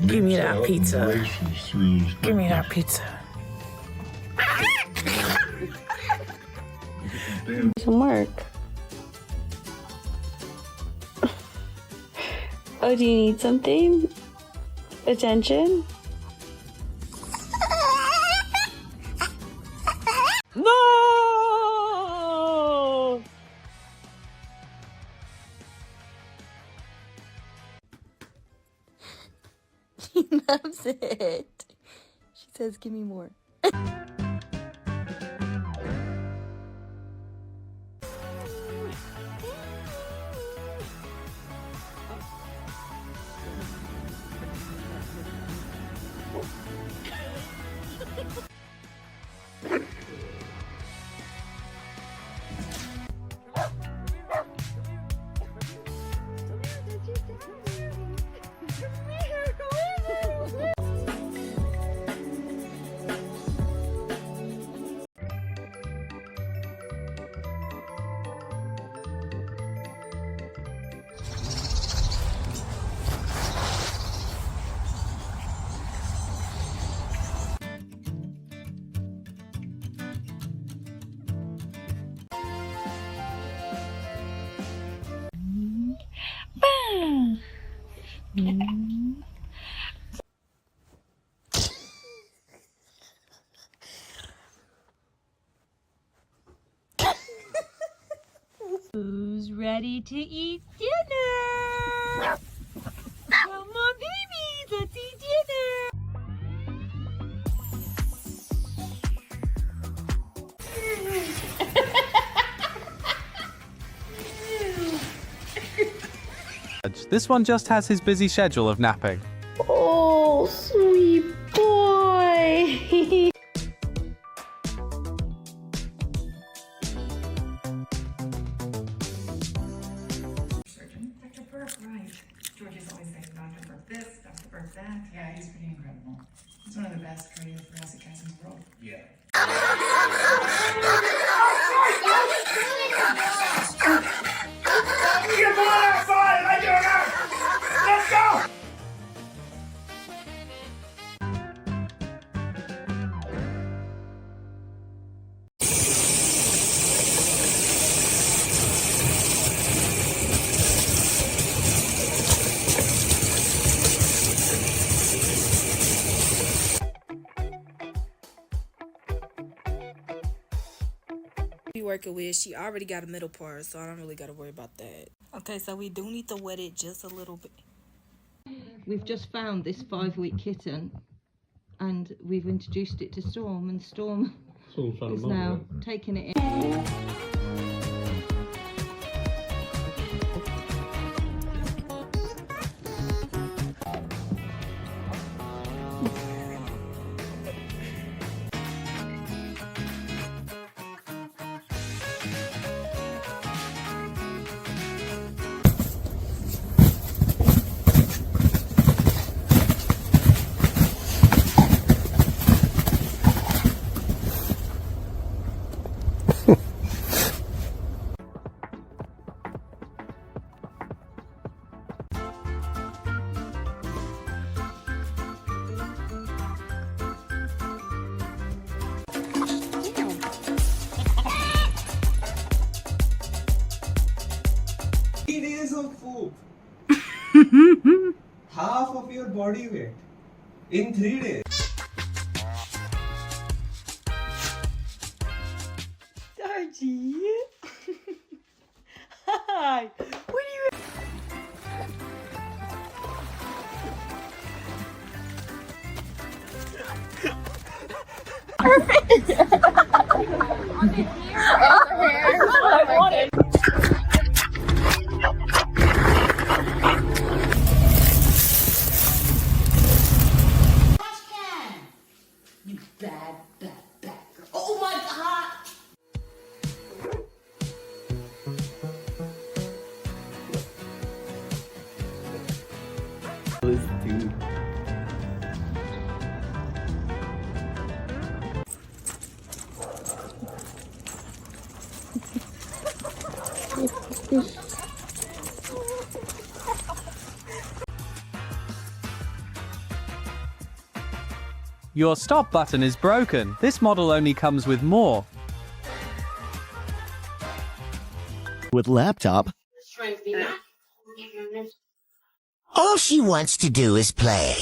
Give me that pizza. Give me that pizza. Some work. Oh, do you need something? Attention? No! She loves it. She says, give me more. Who's ready to eat dinner? Come on, babies, let's eat dinner. This one just has his busy schedule of napping. Oh, sweet boy. Surgeon, Dr. Burke, right. Georgie's always saying Dr. Burke this, Dr. Burke that. Yeah, he's pretty incredible. He's one of the best cardiothoracic guys in the world. Yeah. Get the one outside! I do it now! Let's go! Be working with, she already got a middle part, so I don't really got to worry about that. Okay, so we do need to wet it just a little bit. We've just found this 5-week kitten and we've introduced it to Storm, and Storm is now taking it in. Of poop. Half of your body weight in 3 days. Georgie. Hi. What are you? I want it. Your stop button is broken. This model only comes with more. With laptop, all she wants to do is play.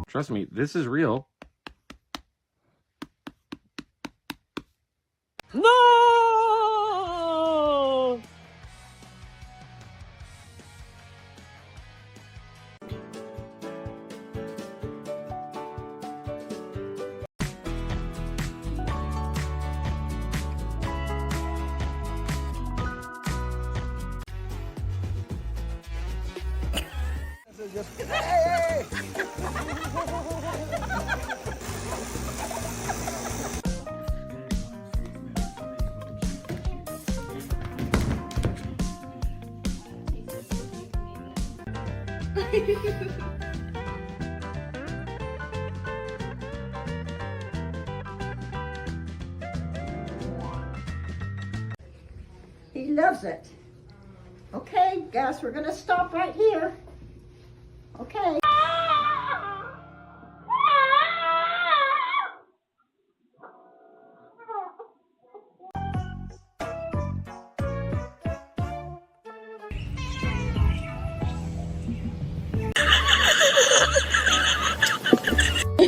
Trust me, this is real. No! He loves it. Okay, guys, we're gonna stop right here. Okay.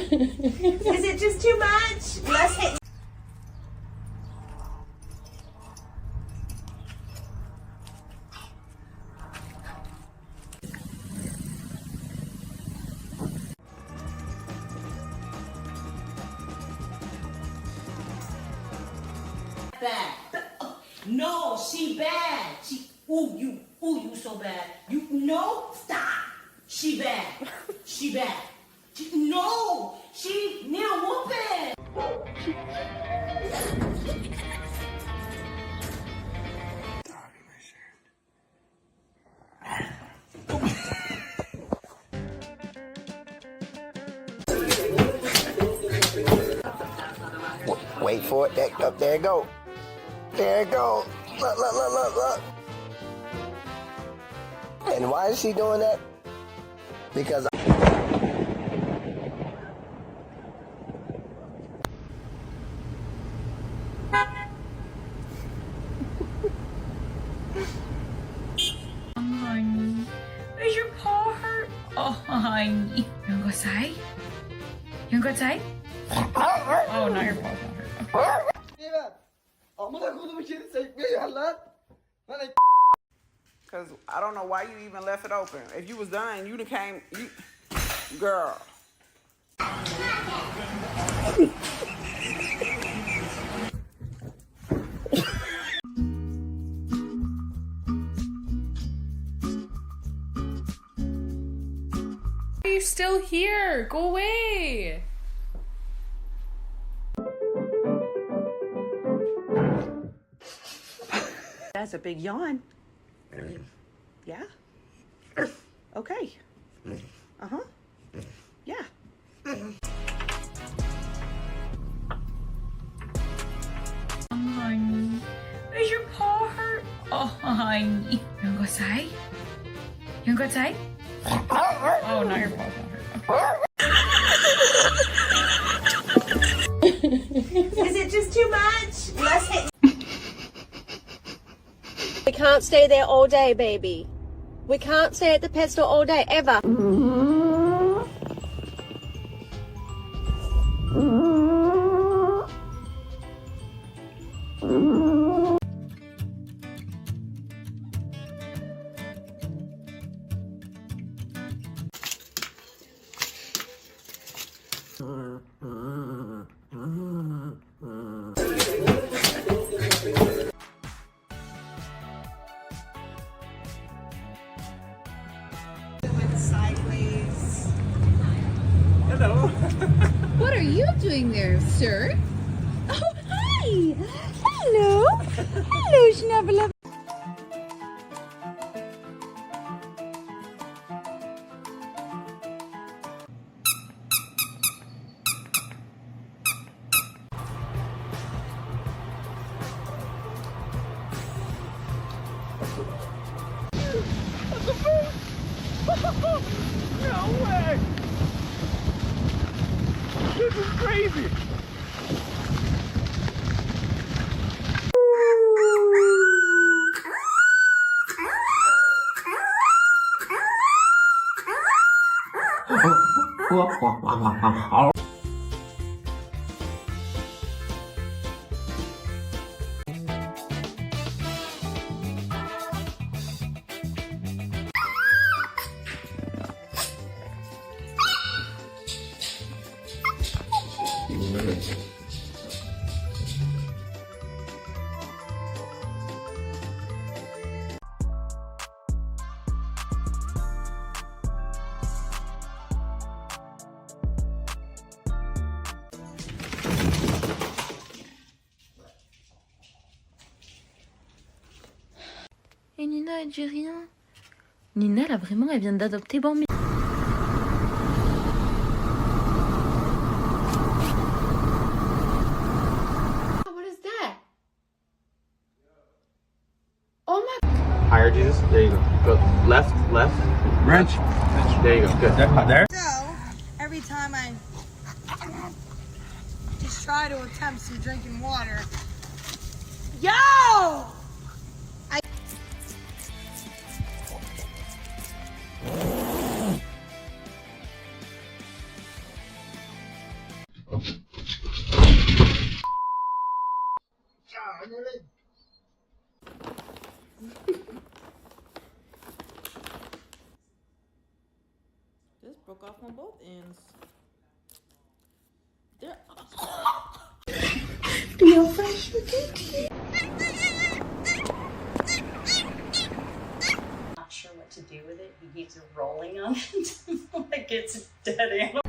Is it just too much? Let's hit. Bad. No, she bad. You so bad. You, no, stop. She bad. She bad. No, she need a whooping. Wait for it. There it go. There it go. Look. And why is she doing that? Because Honey, is your paw hurt? Oh, honey. You wanna go say? You wanna go say? Oh, no, your paw's not hurt. Cause I don't know why you even left it open. If you was done, you'd have came, girl. Why are you still here? Go away. That's a big yawn. Yeah? Okay. Uh-huh. Yeah. Honey, is your paw hurt? Oh, honey. You wanna go say? You wanna go say? Oh, no, your paw's not hurt. Is it just too much? Let's hit. We can't stay there all day, baby. We can't stay at the pet store all day, ever. Sideways. Hello. What are you doing there, sir? Oh, hi! Hello! Hello, Schnubbler. No way! This is crazy! Et Nina, elle dit rien. Nina, là, vraiment, elle vient d'adopter Bambi. What is that? Oh my... Higher, Jesus. There you go. Go left, left. Wrench. There you go. Good. There. So, every time I just try to attempt some drinking water. Yo! This broke off on both ends. There. Not sure what to do with it. He keeps rolling on it like it's dead animal.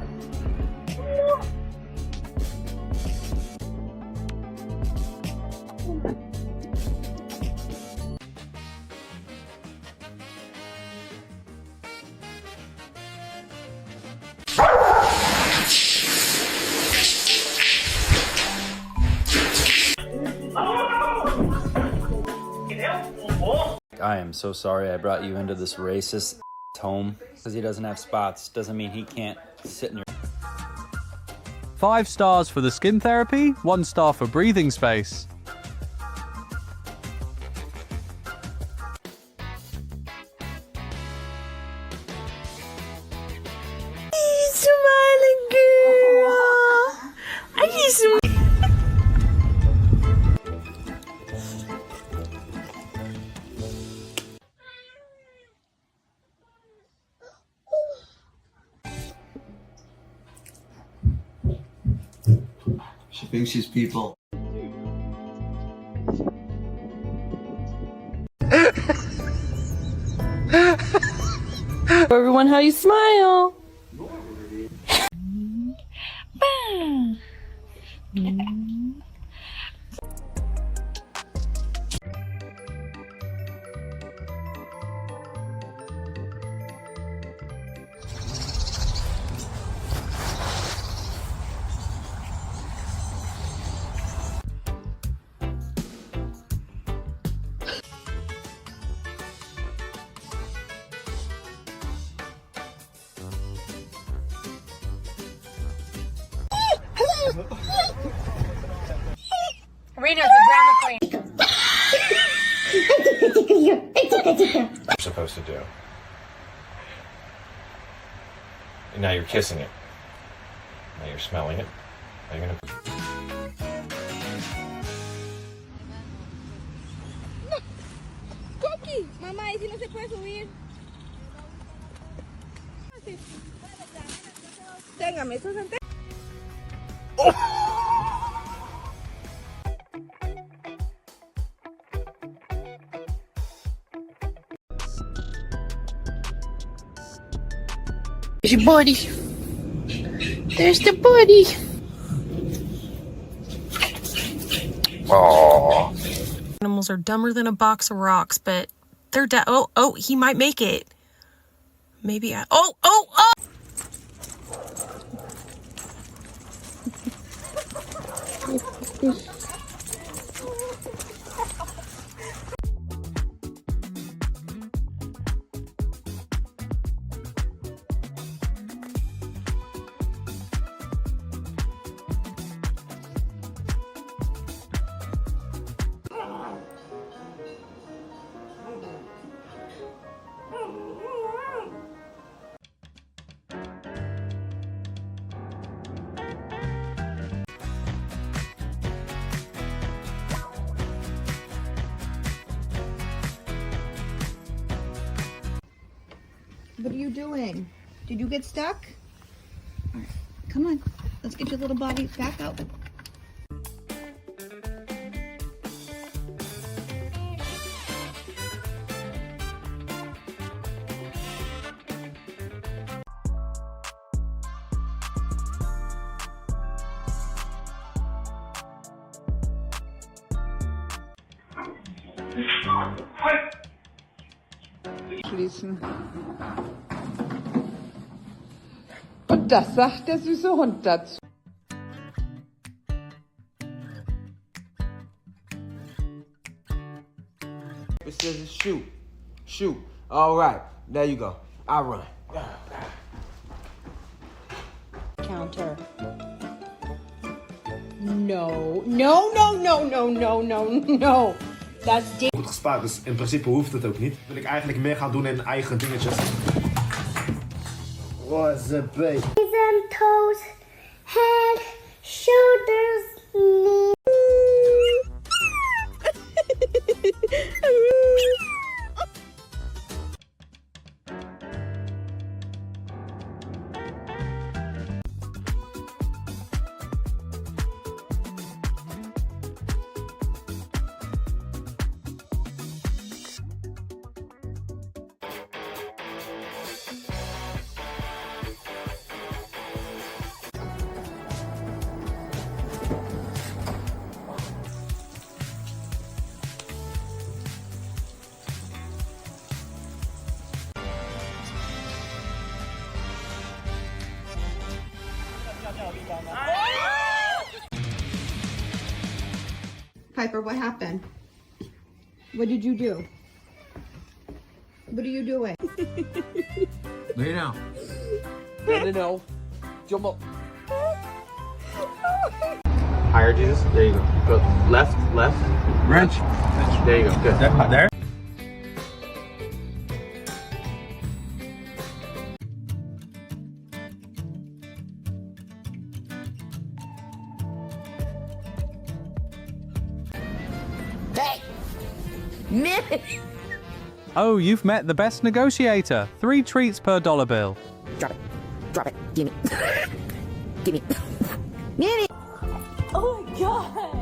I am so sorry I brought you into this racist home. Because he doesn't have spots doesn't mean he can't sit in your... 5 stars for the skin therapy, 1 star for breathing space. Smiling girl. Are you smiling? She thinks she's people. Everyone, how you smile? Rena's the drama queen. You're supposed to do. And now you're kissing it. Now you're smelling it. Now you're gonna. Coqui, mamá, ¿y si no se puede subir? Téngame, esos antes. There's your buddy. There's the buddy. Oh. Animals are dumber than a box of rocks, but they're oh, he might make it. Maybe oh! What are you doing? Did you get stuck? All right, come on. Let's get your little body back out. Schließen. Und das sagt der süße Hund dazu. It says shoot. Shoot. All right. There you go. I run. Counter. No. No, no, no, no, no, no, no. That's Goed gespaard, dus in principe hoeft het ook niet. Wil ik eigenlijk meer gaan doen in eigen dingetjes. What's a bait? Toes, head, shoulders, knees. Piper, what happened? What did you do? What are you doing? Lay down. No. Jump up. Higher, Jesus. There you go. Go left, left. Wrench. There you go. Good. There. Oh, you've met the best negotiator. 3 treats per dollar bill. Drop it. Drop it. Gimme. Gimme. Gimme. Oh my god.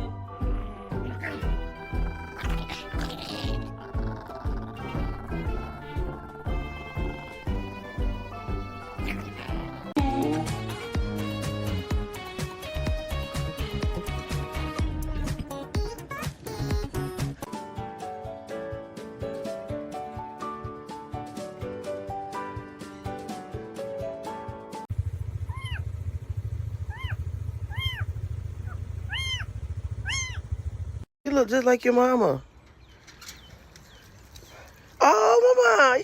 You look just like your mama. Oh, mama.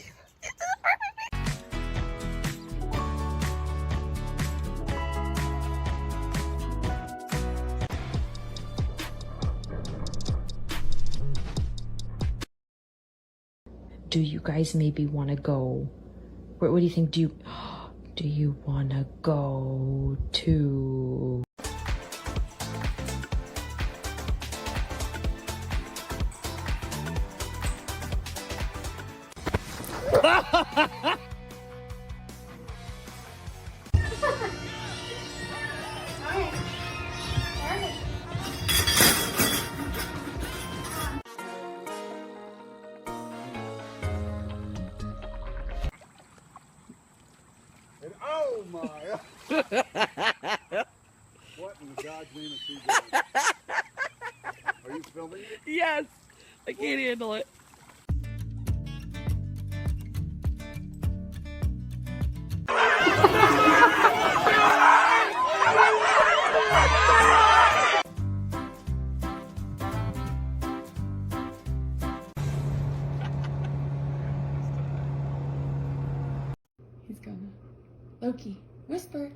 Do you guys maybe want to go? What do you think? Do you want to go to? can't handle it. He's gonna. Loki, whisper.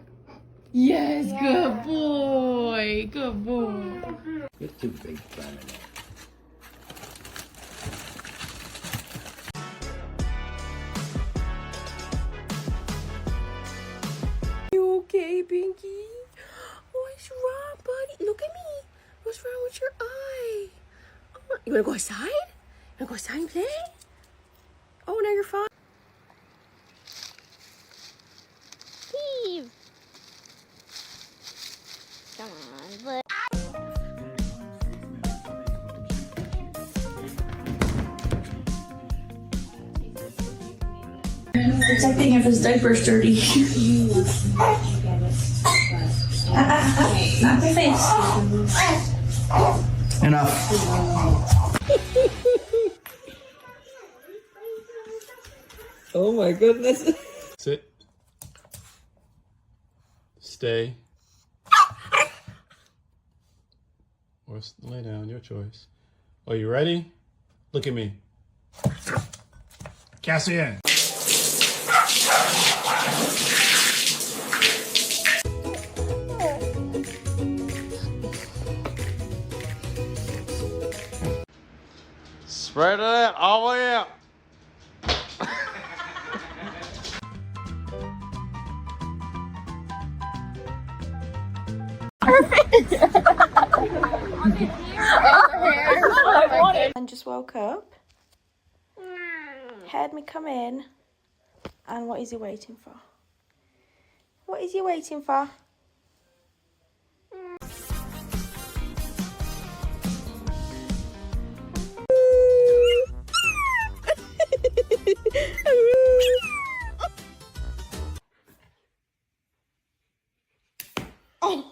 Yes, good boy. Good boy. You're too big for it. You okay, Pinky? What's wrong, buddy? Look at me. What's wrong with your eye? Oh, you wanna go outside? You wanna go outside and play? Oh, now you're fine. Steve. Come on, but. Protecting if his diaper's dirty. Not the face. Enough. Oh my goodness. Sit. Stay. Or lay down, your choice. Are you ready? Look at me. Cassian. Spread it out all the way out. And just woke up, heard me come in, and what is he waiting for? What is he waiting for? Oh.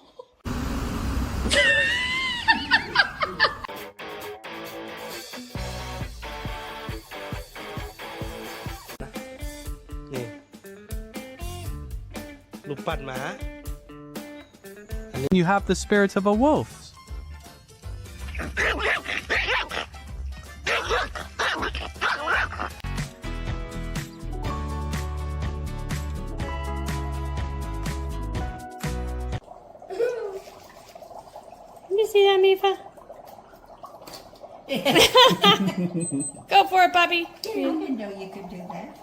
You have the spirit of a wolf. You see that, Mifa? Go for it, puppy. I didn't know you could do that.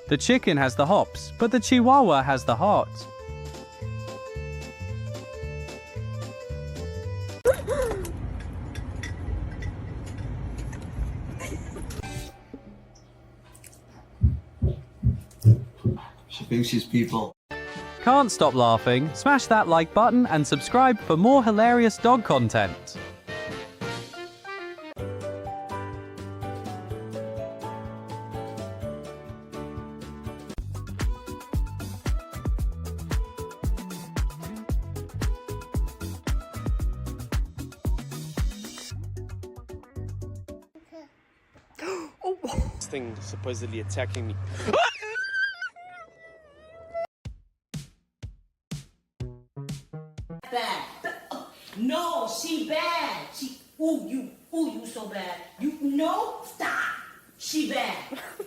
The chicken has the hops, but the chihuahua has the heart. She thinks she's people. Can't stop laughing? Smash that like button and subscribe for more hilarious dog content. This thing supposedly attacking me. Bad. No, she bad. You so bad. You no, stop. She bad.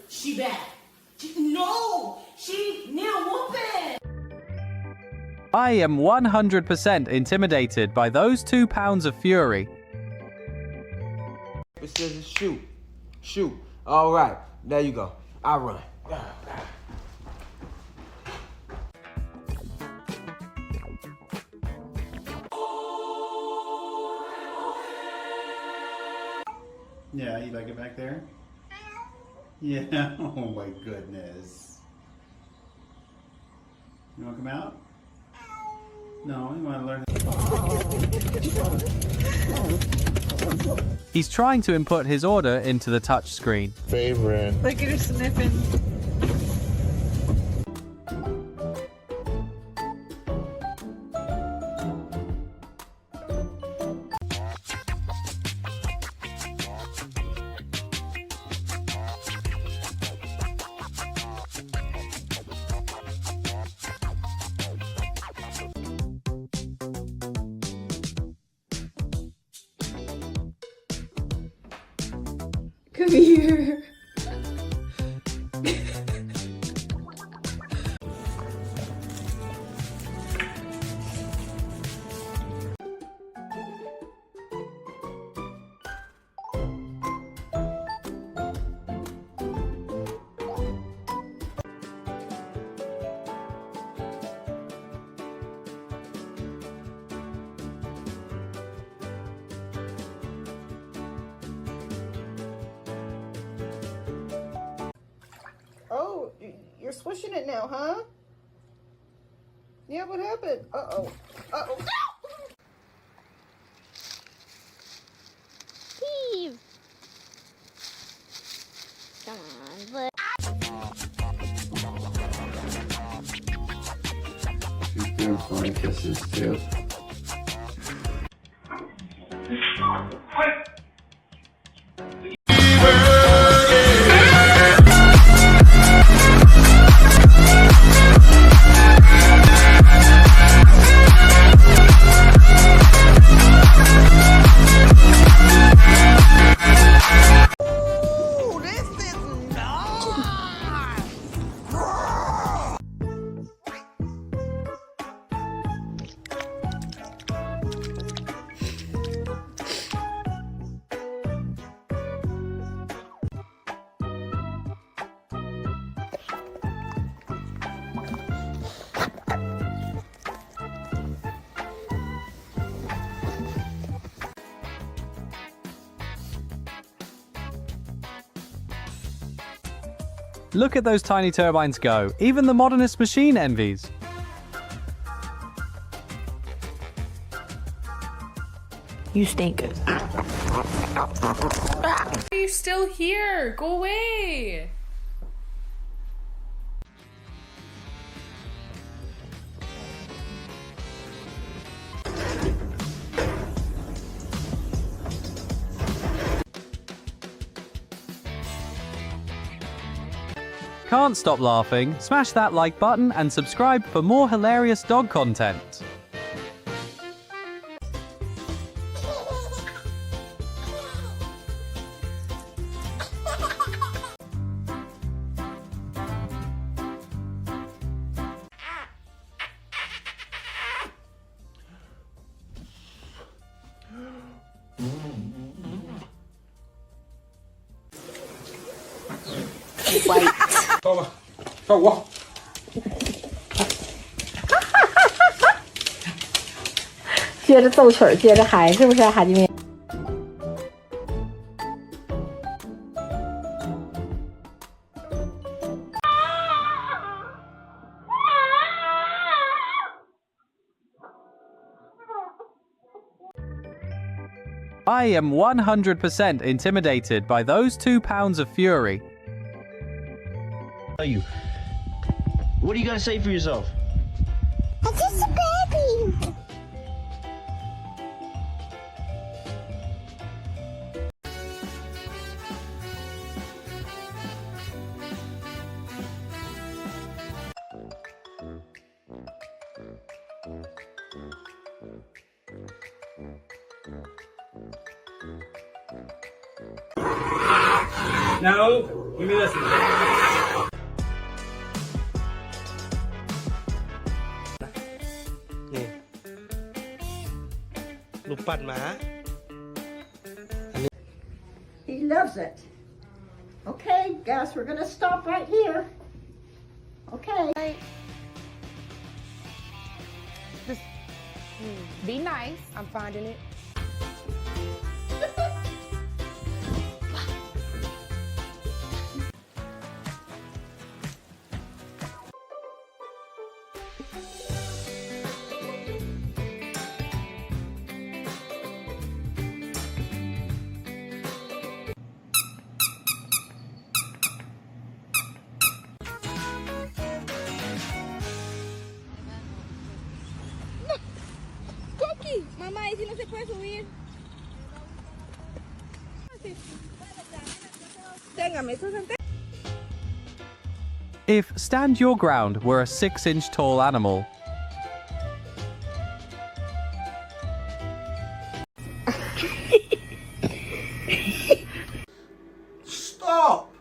She bad. She need a whooping. I am 100% intimidated by those 2 pounds of fury. It says shoot. Shoot. All right. There you go. I run. Yeah, you like it back there? Yeah. Oh my goodness. You want to come out? No, you want to learn. He's trying to input his order into the touch screen. Favorite. Look at her sniffing. Come here. Oh, you're swishing it now, huh? Yeah, what happened? Uh-oh. Uh-oh. Steve! Come on, but... She's doing funny kisses too. Look at those tiny turbines go. Even the modernist machine envies. You stink. Why are you still here? Go away. Can't stop laughing? Smash that like button and subscribe for more hilarious dog content. White. 到吧，照我。接着奏曲儿，接着嗨，是不是哈基米？ I am 100% intimidated by those 2 pounds of fury. You. What are you gonna say for yourself? I'm just a baby. No, give me this one. นี่ลูกปัดหมา He loves it. Okay, guys, we're gonna stop right here. Okay. Just be nice. I'm finding it. Coqui, mamá, ¿y si no se puede subir? Téngame, eso es If Stand Your Ground were a 6-inch tall animal, Stop!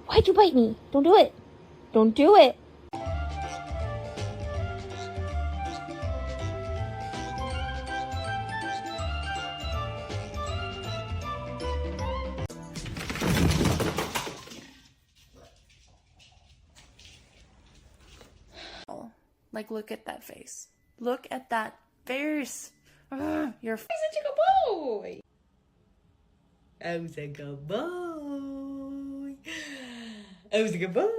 Why'd you bite me? Don't do it. Don't do it. Like, look at that face. Look at that face. Your face. such a good boy. I was a good boy. I was a good boy.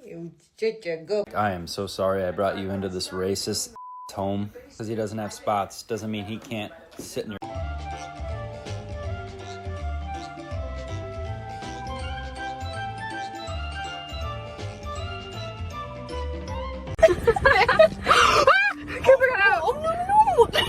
It was such a good. I am so sorry I brought you into this racist home. Because he doesn't have spots doesn't mean he can't sit in your... Keep it out. Oh, no, no, no.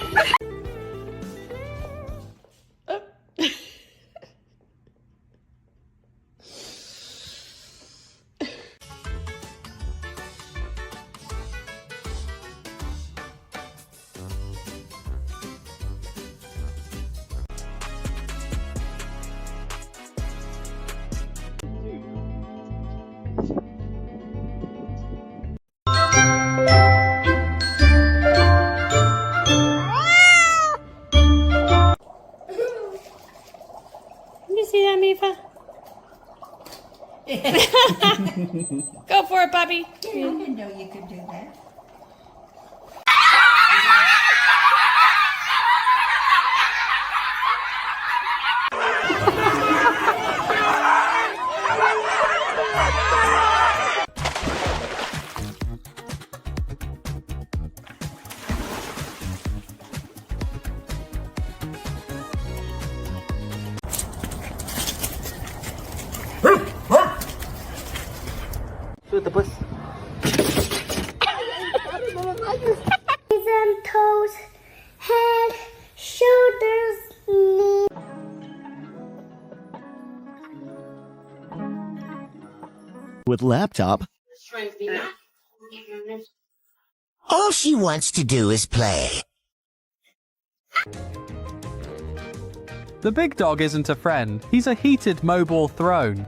You see that, Mifa? Go for it, puppy. I didn't know you could do that. Shoot the puss. And toes, head, shoulders, knees. With laptop, all she wants to do is play. the big dog isn't a friend. He's a heated mobile throne.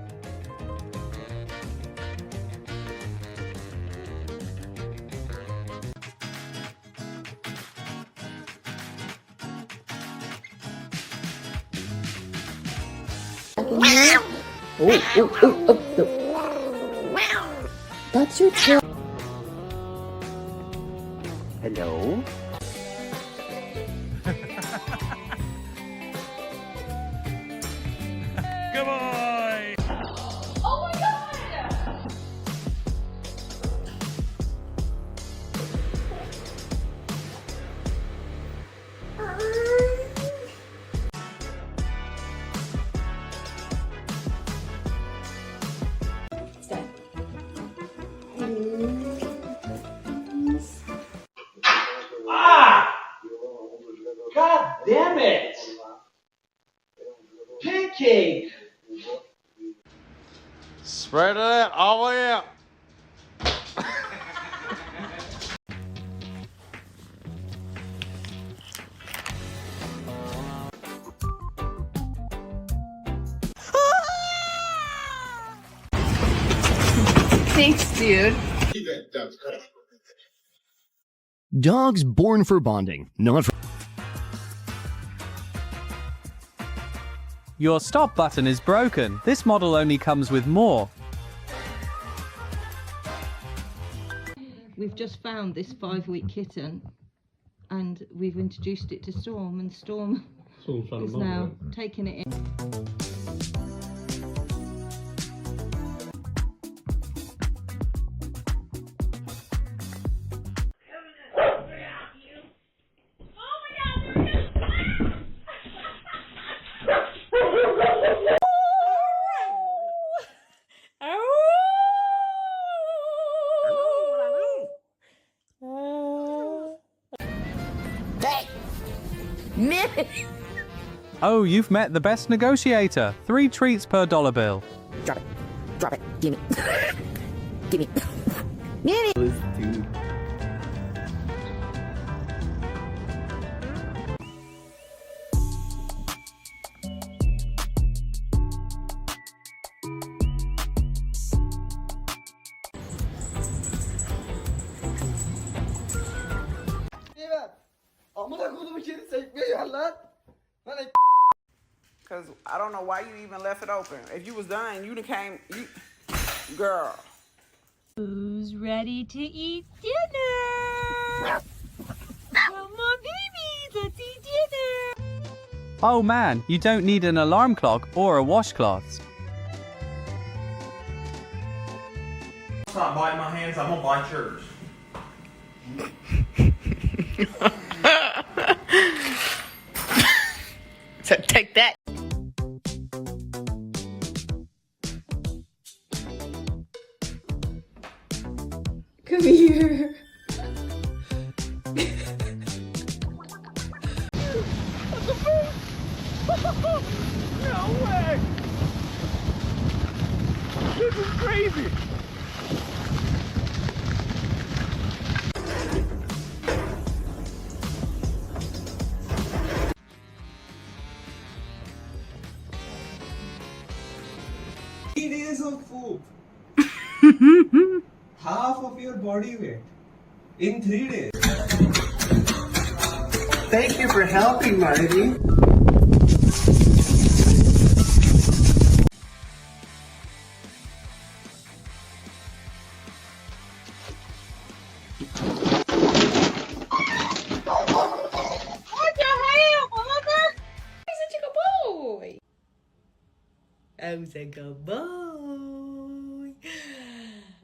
That's your tail. Hello? Come on! Oh my god! Ah! God damn it! cake. Spread it out all the way out. Thanks, dude. Dogs born for bonding, not for... Your stop button is broken. This model only comes with more. We've just found this 5-week kitten and we've introduced it to Storm, and Storm is now taking it in. Oh, you've met the best negotiator. 3 treats per dollar bill. Drop it. Drop it. Gimme. Gimme. Gimme. Cause I don't know why you even left it open. If you was done, you'd have came. Girl. Who's ready to eat dinner? Come on, babies, let's eat dinner. Oh man, you don't need an alarm clock or a washcloth. Stop biting my hands, I'm gonna bite yours. So take that. Come here. No way! This is crazy! Days of poop. Half of your body weight in 3 days. Thank you for helping, Marty. What the hell, mother? He's such a good boy. I was a good boy.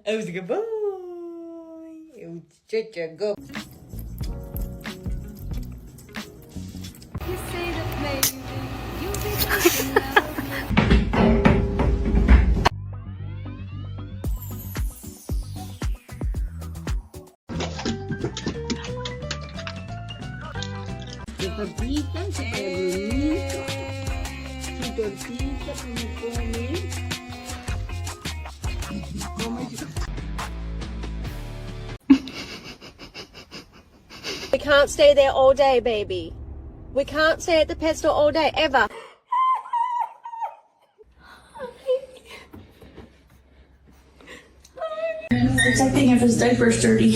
I was a good boy. It was such a good. You say that maybe you'll be thinking of We can't stay there all day, baby. We can't stay at the pet store all day, ever. It's like thinking if his diaper's dirty.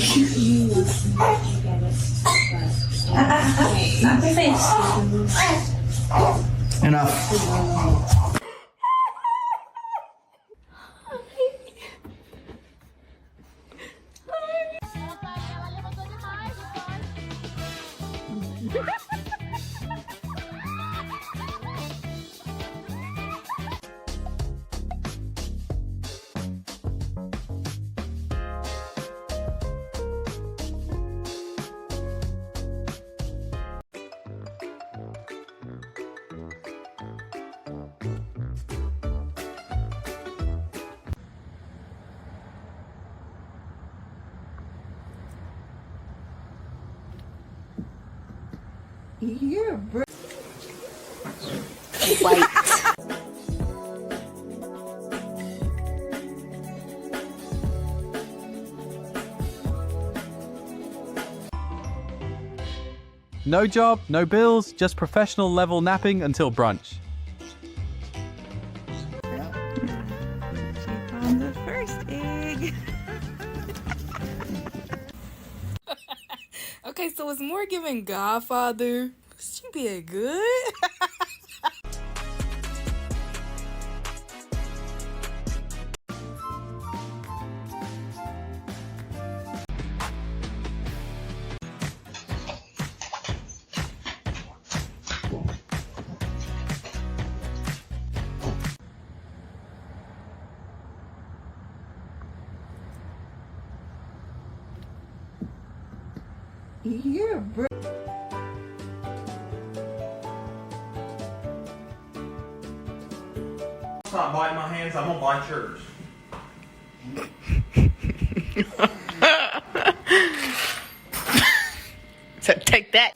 Not the face. Enough. You're White. No job, no bills, just professional level napping until brunch. She found the first egg. Okay, so it's more giving Godfather. She being good. Yeah, bro. Stop biting my hands, I'm gonna bite yours. So take that.